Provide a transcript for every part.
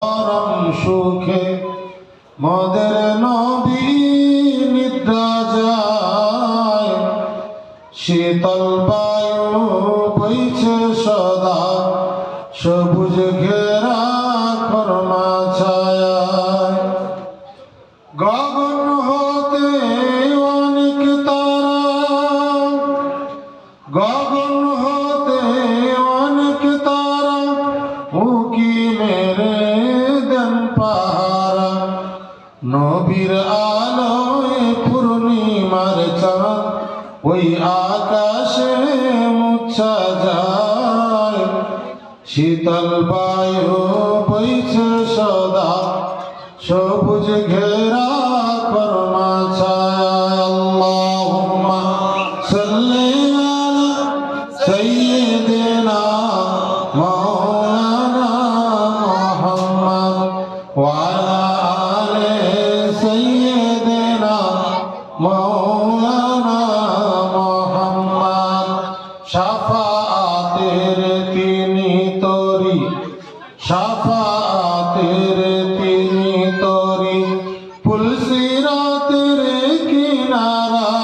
পরম সুখে মদের নবী নিদ্রা যায়, শীতল বায়ু বইছে সদা সবুজ ঘেরা খরমা ছায়ায়। গগন হতে অনেক তারা, গগন হতে অনেক তারা উকি মেরে দেন পাহারা। নবীর আলোয় পূর্ণিমার চাঁদ ওই আকাশে মুছা যায়, শীতল বায়ু বইছে সদা সবুজ ঘেরা খরমা ছায়ায়। আল্লাহুম্মা সাল্লি আলা সাইয়্যিদিনা মাওলানা মুহাম্মদ ওয়া আলা আলি সাইয়্যিদিনা মাওলানা মুহাম্মদ। শাফাআতের তিনি তরি, শাফাআতের তিনি তরি, পুলসিরাতের কিনারায়।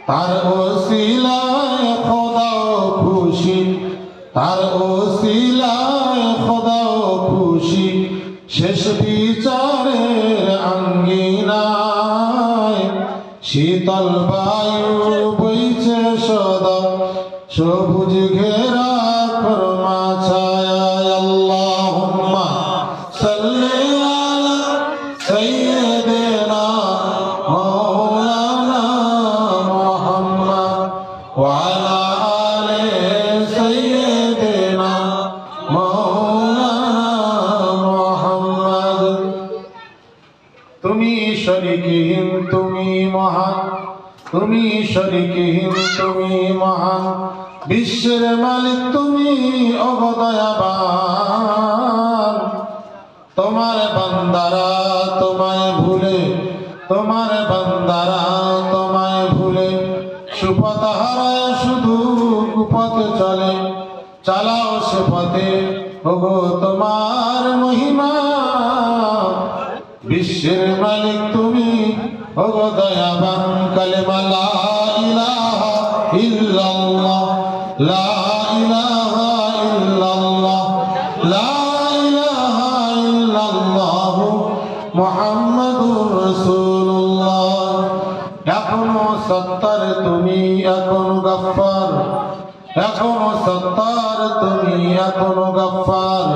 তার ওসিলায় খোদাও খুশি, তার ওসিলায় খোদাও খুশি, শেষ বিচারের আঙ্গিনায়। শীতল বায়ু বইছে সদা সবুজ ঘেরা খরমা ছায়ায়। আল্লাহুম্মা সাল্লি আলা সাইয়্যিদিনা মাওলানা মুহাম্মদ ওয়া আলা আলি সাইয়্যিদিনা মাওলানা মুহাম্মদ। তুমি শরীকহীন, তুমি মহান, তুমি শরীকহীন, তুমি মহান, বিশ্বের মালিক তুমি অবদয়াবান। তোমার বান্দারা তোমায় ভুলে, তোমার বান্দারা তোমায় ভুলে, সুপথ হারায় শুধু কুপথে চলে। চালাও সে পথে ওগো তোমার মহিমা, বিশ্বের মালিক তুমি ওগো দয়াবান। কালেমা লা ইলাহা ইল্লাল্লাহ, লা ইলাহা ইল্লাল্লাহ, লা ইলাহা ইল্লাল্লাহ মুহাম্মাদুর রাসূলুল্লাহ। এখনো সত্তার তুমি, এখনো গফফার, এখনো সত্তার তুমি, এখনো গফফার।